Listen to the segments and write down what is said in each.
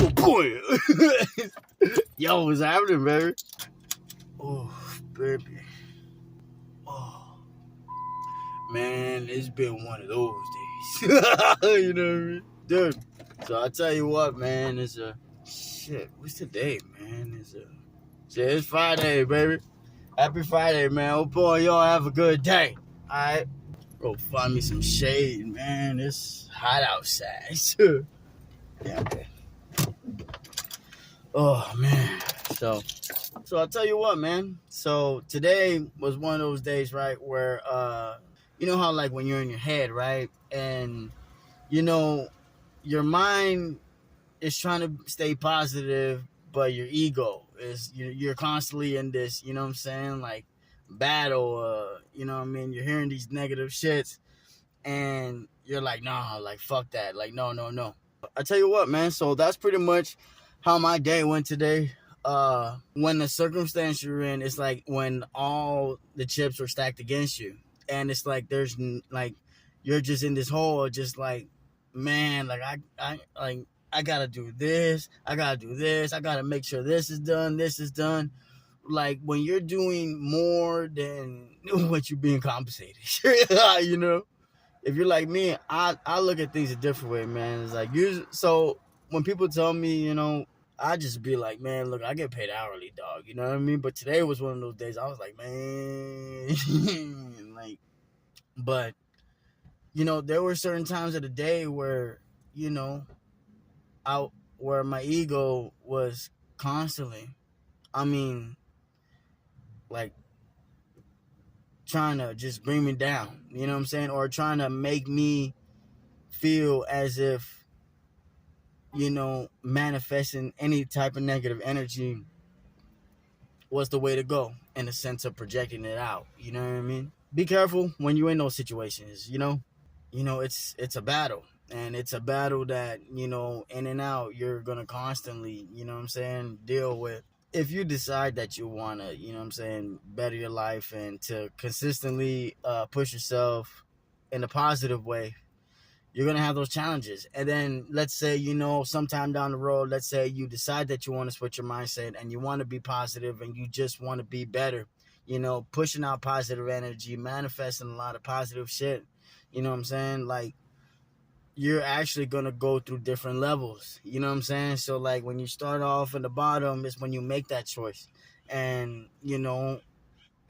Oh boy. Yo, what's happening, baby? Oh, baby. Oh, man, it's been one of those days. You know what I mean? Dude, so I tell you what, man, shit, what's today, man? It's Friday, baby. Happy Friday, man. Hope all y'all have a good day. Alright? Go find me some shade, man. It's hot outside. Yeah, okay. Oh, man. So I'll tell you what, man. So today was one of those days, right, where you know how like when you're in your head, right, and you know your mind is trying to stay positive, but your ego is you're constantly in this, you know what I'm saying, like battle. You know what I mean? You're hearing these negative shits, and you're like, nah, like fuck that, like no, no, no. I tell you what, man. So that's pretty much how my day went today. When the circumstance you're in, it's like when all the chips are stacked against you, and it's like there's like you're just in this hole, just like, man, like I gotta do this, I gotta do this, I gotta make sure this is done, this is done. Like when you're doing more than what you're being compensated, you know. If you're like me, I look at things a different way, man. It's like so when people tell me, you know, I just be like, man, look, I get paid hourly, dog. You know what I mean? But today was one of those days. I was like, man, like, but you know, there were certain times of the day where, you know, where my ego was constantly, I mean, like trying to just bring me down. You know what I'm saying? Or trying to make me feel as if, you know, manifesting any type of negative energy was the way to go in the sense of projecting it out. You know what I mean? Be careful when you're in those situations, you know? You know, it's a battle. And it's a battle that, you know, in and out, you're going to constantly, you know what I'm saying, deal with. If you decide that you want to, you know what I'm saying, better your life and to consistently push yourself in a positive way, you're going to have those challenges. And then let's say, you know, sometime down the road, let's say you decide that you want to switch your mindset and you want to be positive and you just want to be better, you know, pushing out positive energy, manifesting a lot of positive shit. You know what I'm saying? Like, you're actually going to go through different levels. You know what I'm saying? So, like, when you start off in the bottom is when you make that choice. And, you know,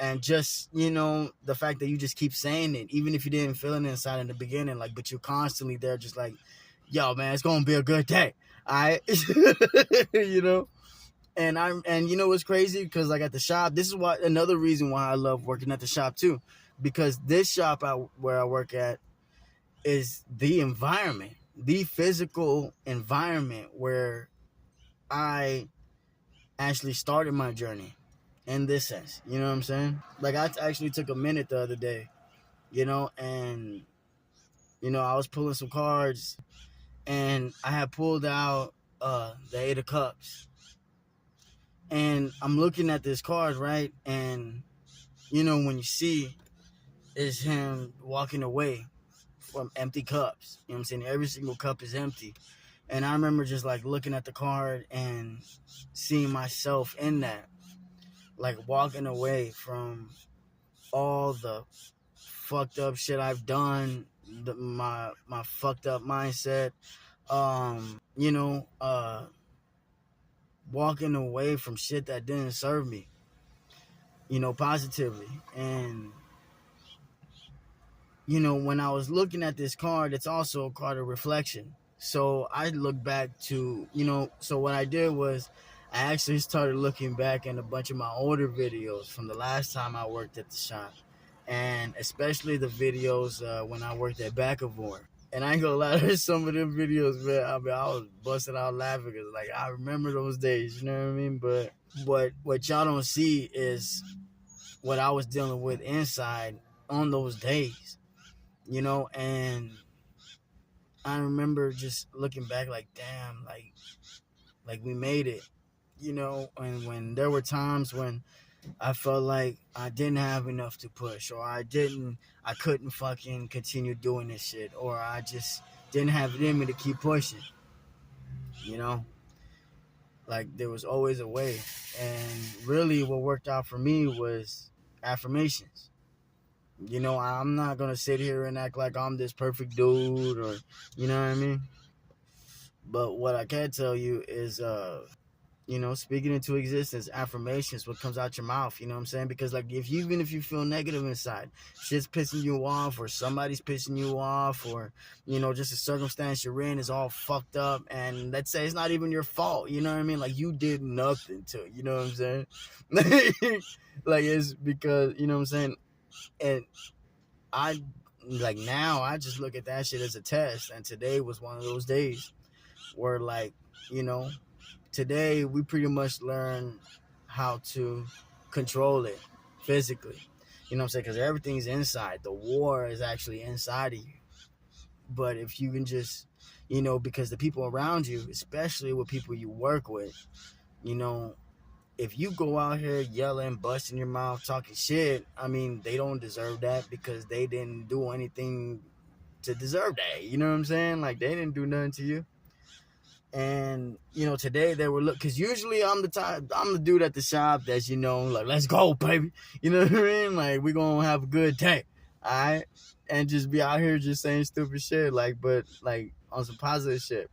and just, you know, the fact that you just keep saying it, even if you didn't feel it inside in the beginning, like, but you're constantly there just like, yo, man, it's going to be a good day. All right. You know? And you know what's crazy? Because, like, at the shop, this is another reason why I love working at the shop, too. Because this shop where I work at is the environment, the physical environment where I actually started my journey. In this sense, you know what I'm saying? Like, I actually took a minute the other day, you know, and, you know, I was pulling some cards and I had pulled out the Eight of Cups. And I'm looking at this card, right? And, you know, when you see is him walking away from empty cups, you know what I'm saying? Every single cup is empty. And I remember just like looking at the card and seeing myself in that, like walking away from all the fucked up shit I've done, my fucked up mindset, you know, walking away from shit that didn't serve me, you know, positively. And, you know, when I was looking at this card, it's also a card of reflection. So I looked back to, you know, so what I did was I actually started looking back in a bunch of my older videos from the last time I worked at the shop. And especially the videos when I worked at Backavore. And I ain't gonna lie, there's some of them videos, man, I was busting out laughing because, like, I remember those days, you know what I mean? But what y'all don't see is what I was dealing with inside on those days, you know? And I remember just looking back like, damn, like we made it, you know? And when there were times when I felt like I didn't have enough to push, or I couldn't fucking continue doing this shit, or I just didn't have it in me to keep pushing, you know? Like there was always a way. And really what worked out for me was affirmations. You know, I'm not gonna sit here and act like I'm this perfect dude, or you know what I mean? But what I can tell you is you know, speaking into existence, affirmations, what comes out your mouth, you know what I'm saying? Because like even if you feel negative inside, shit's pissing you off, or somebody's pissing you off, or you know, just a circumstance you're in is all fucked up, and let's say it's not even your fault, you know what I mean? Like you did nothing to it, you know what I'm saying? Like it's because, you know what I'm saying? And I like now I just look at that shit as a test, and today was one of those days where like, you know, today we pretty much learn how to control it physically. You know what I'm saying? Because everything's inside. The war is actually inside of you. But if you can just, you know, because the people around you, especially with people you work with, you know, if you go out here yelling, busting your mouth, talking shit, I mean, they don't deserve that because they didn't do anything to deserve that. You know what I'm saying? Like, they didn't do nothing to you. And you know, today they were because usually I'm the dude at the shop that's, you know, like, let's go, baby. You know what I mean? Like, we gonna have a good day, all right? And just be out here just saying stupid shit, like, but like on some positive shit.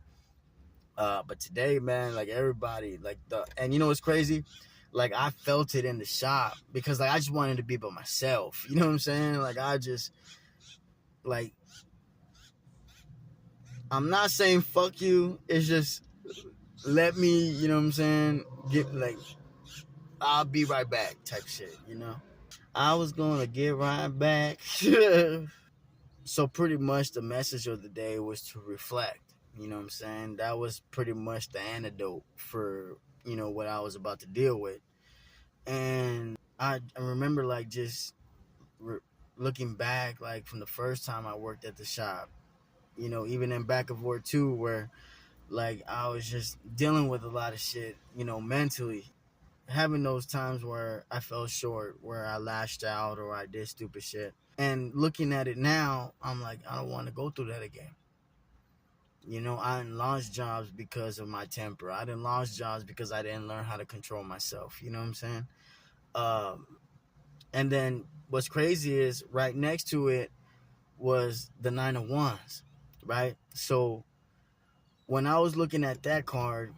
But today, man, like everybody, like and you know what's crazy? Like I felt it in the shop because like I just wanted to be by myself. You know what I'm saying? Like I just like. I'm not saying fuck you. It's just let me, you know what I'm saying, get like, I'll be right back type shit, you know? I was going to get right back. So pretty much the message of the day was to reflect, you know what I'm saying? That was pretty much the antidote for, you know, what I was about to deal with. And I remember like just looking back, like from the first time I worked at the shop, you know, even in Back of War 2, where like I was just dealing with a lot of shit, you know, mentally, having those times where I fell short, where I lashed out or I did stupid shit. And looking at it now, I'm like, I don't want to go through that again. You know, I didn't launch jobs because of my temper. I didn't launch jobs because I didn't learn how to control myself. You know what I'm saying? And then what's crazy is right next to it was the 9 of Wands, right? So when I was looking at that card,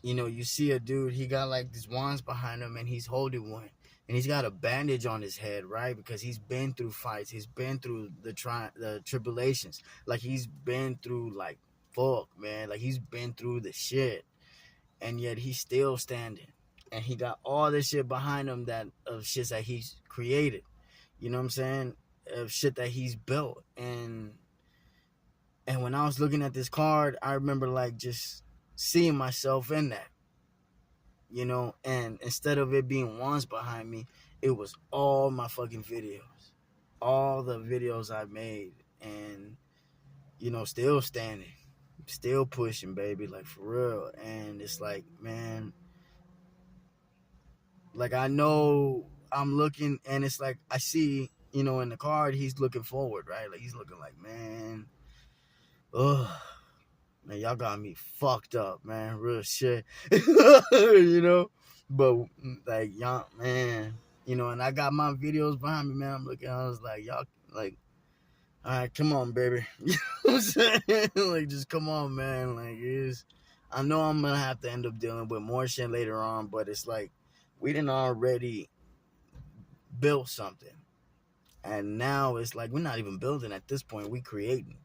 you know, you see a dude, he got like these wands behind him and he's holding one. And he's got a bandage on his head, right? Because he's been through fights. He's been through the tribulations. Like, he's been through, like, fuck, man. Like, he's been through the shit. And yet he's still standing. And he got all this shit behind him of shit that he's created. You know what I'm saying? Of shit that he's built. And when I was looking at this card, I remember, like, just seeing myself in that. You know, and instead of it being wands behind me, it was all my fucking videos. All the videos I made. And, you know, still standing. Still pushing, baby. Like, for real. And it's like, man, like, I know I'm looking, and it's like, I see, you know, in the card, he's looking forward, right? Like, he's looking like, man, ugh. Man, y'all got me fucked up, man. Real shit. You know? But, like, y'all, man. You know, and I got my videos behind me, man. I'm looking, I was like, y'all, like, all right, come on, baby. You know what I'm saying? Like, just come on, man. Like, I know I'm going to have to end up dealing with more shit later on, but it's like, we done already built something. And now it's like, we're not even building at this point. We creating.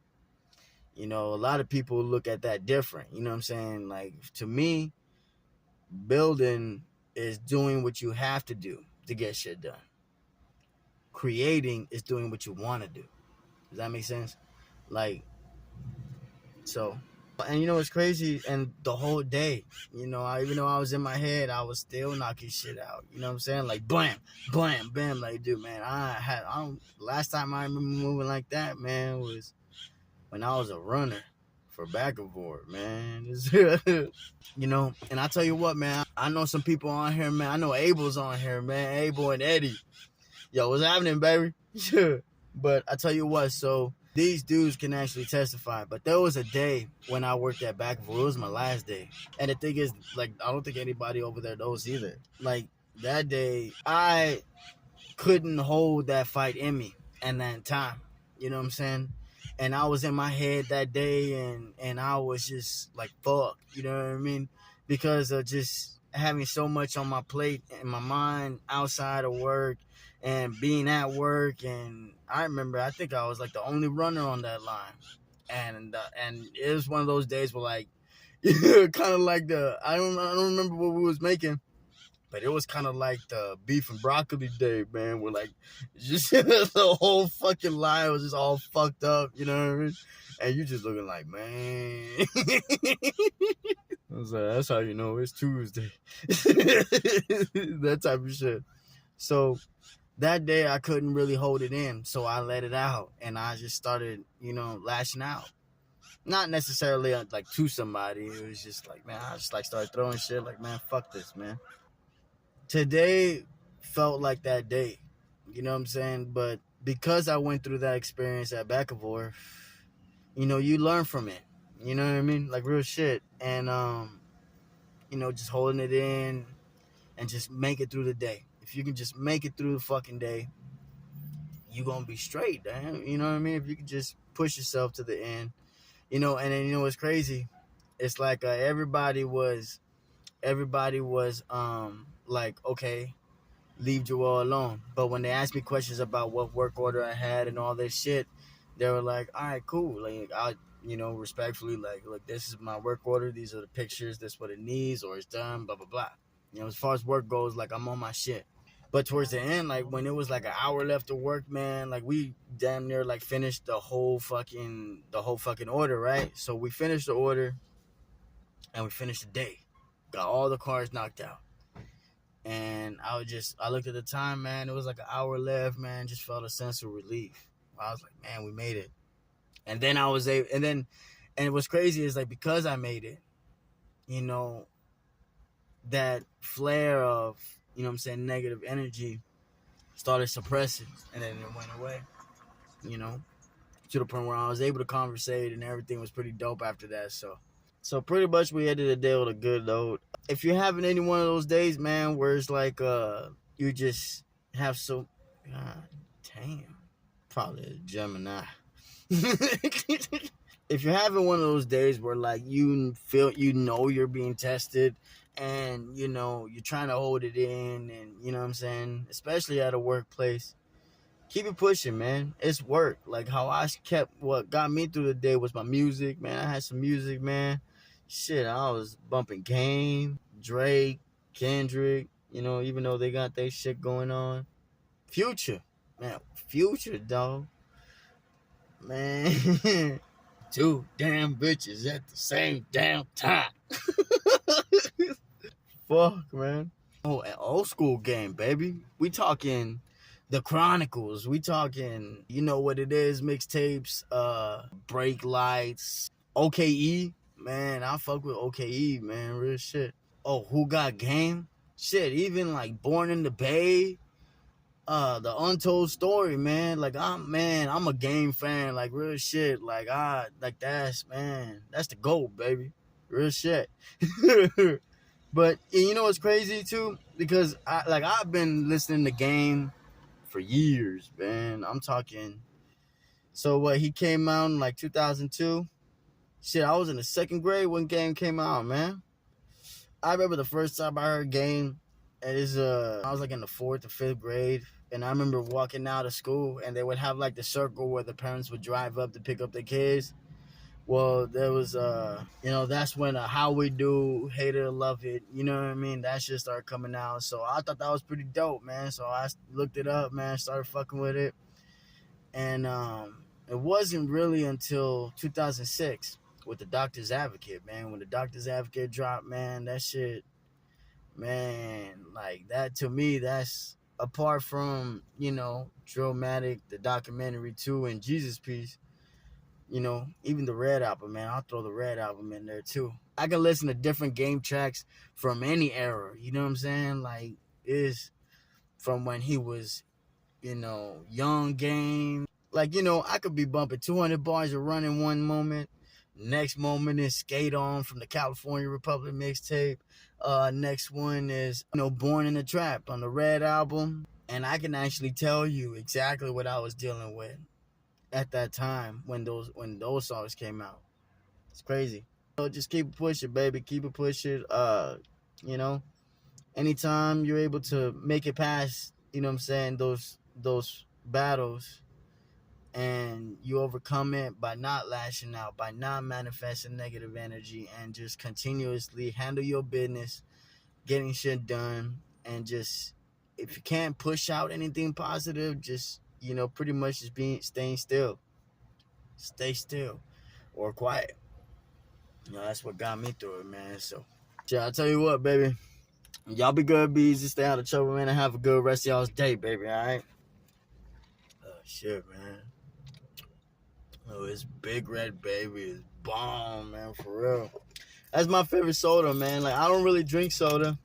You know, a lot of people look at that different. You know what I'm saying? Like, to me, building is doing what you have to do to get shit done. Creating is doing what you want to do. Does that make sense? Like, so, and you know what's crazy? And the whole day, you know, even though I was in my head, I was still knocking shit out. You know what I'm saying? Like, blam, blam, bam. Like, dude, man, last time I remember moving like that, man, was when I was a runner for Back of War, man. You know, and I tell you what, man, I know some people on here, man. I know Abel's on here, man. Abel and Eddie. Yo, what's happening, baby? But I tell you what, so These dudes can actually testify. But there was a day when I worked at Backville. It was my last day. And the thing is, like, I don't think anybody over there knows either. Like, that day, I couldn't hold that fight in me and that time. You know what I'm saying? And I was in my head that day, and I was just like, fuck. You know what I mean? Because of just having so much on my plate in my mind outside of work and being at work. And I remember, I think I was like the only runner on that line. And it was one of those days where, like, kind of like I don't remember what we was making, but it was kind of like the beef and broccoli day, man. Where, like, just the whole fucking line was just all fucked up, you know what I mean? And you just looking like, man. I was like, that's how you know it's Tuesday. That type of shit. So that day I couldn't really hold it in, so I let it out, and I just started, lashing out. Not necessarily like to somebody. It was just like, man, I just like started throwing shit. Like, man, fuck this, man. Today felt like that day, you know what I'm saying? But because I went through that experience at Backville, you learn from it. You know what I mean? Like, real shit. And just holding it in and just make it through the day. If you can just make it through the fucking day, you gonna be straight, damn. You know what I mean? If you can just push yourself to the end. And then what's crazy? It's like everybody was like, okay, leave Joel alone. But when they asked me questions about what work order I had and all this shit, they were like, all right, cool. Like, I, respectfully, like, look, this is my work order. These are the pictures. This is what it needs, or it's done, blah, blah, blah. As far as work goes, like, I'm on my shit. But towards the end, like, when it was like an hour left to work, man, like, we damn near like finished the whole fucking order, right? So we finished the order and we finished the day. Got all the cars knocked out. And I looked at the time, man, it was like an hour left, man, just felt a sense of relief. I was like, man, we made it. And then I was able, and what's crazy is, like, because I made it, that flare of, negative energy started suppressing, and then it went away, to the point where I was able to conversate, and everything was pretty dope after that. So pretty much we ended the day with a good note. If you're having any one of those days, man, where it's like you just have so, god damn, probably a Gemini. If you're having one of those days where, like, you feel you're being tested, and you're trying to hold it in, and you know what I'm saying, especially at a workplace, keep it pushing, man. It's work. Like, how I kept, what got me through the day was my music, man. I had some music, man. Shit, I was bumping Game, Drake, Kendrick, even though they got their shit going on. Future, man. Future, dog. Man. Two damn bitches at the same damn time. Fuck, man. Oh, an old school game, baby. We talking the Chronicles. We talking, you know what it is, mixtapes, Break Lights, OKE. Man, I fuck with OKE, man. Real shit. Oh, Who Got Game? Shit, even like Born in the Bay. The Untold Story, man. Like, I'm a game fan. Like, real shit. Like, that's the GOAT, baby. Real shit. But you know what's crazy too? Because I've been listening to Game for years, man. I'm talking. So what? He came out in like 2002. Shit, I was in the second grade when Game came out, man. I remember the first time I heard Game. I was like in the 4th or 5th grade, and I remember walking out of school, and they would have like the circle where the parents would drive up to pick up their kids. Well, there was, that's when How We Do, Hate It or Love It, you know what I mean? That shit started coming out. So I thought that was pretty dope, man. So I looked it up, man, started fucking with it. And it wasn't really until 2006 with The Doctor's Advocate, man. When The Doctor's Advocate dropped, man, that shit, man, like, that to me, that's apart from, Drillmatic, the documentary too, and Jesus Piece. Even the Red Album, man. I'll throw the Red Album in there too. I can listen to different Game tracks from any era. You know what I'm saying? Like, is from when he was, young Game, Like, I could be bumping 200 bars of running one moment. Next moment is Skate On from the California Republic mixtape. Next one is, Born in the Trap on the Red album. And I can actually tell you exactly what I was dealing with at that time when those songs came out. It's crazy. So just keep it pushing, baby. Keep it pushing. You know, anytime you're able to make it past, those battles, and you overcome it by not lashing out, by not manifesting negative energy, and just continuously handle your business, getting shit done, and just, if you can't push out anything positive, just, pretty much just staying still. Stay still or quiet. That's what got me through it, man. So, yeah, I'll tell you what, baby. Y'all be good, bees, and stay out of trouble, man, and have a good rest of y'all's day, baby, all right? Oh, shit, man. Oh, it's Big Red, baby. It's bomb, man, for real. That's my favorite soda, man. Like, I don't really drink soda.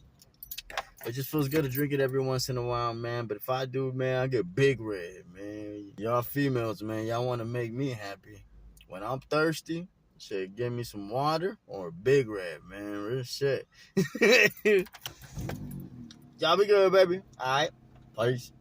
It just feels good to drink it every once in a while, man. But if I do, man, I get Big Red, man. Y'all females, man, y'all want to make me happy. When I'm thirsty, shit, give me some water or Big Red, man. Real shit. Y'all be good, baby. All right. Peace.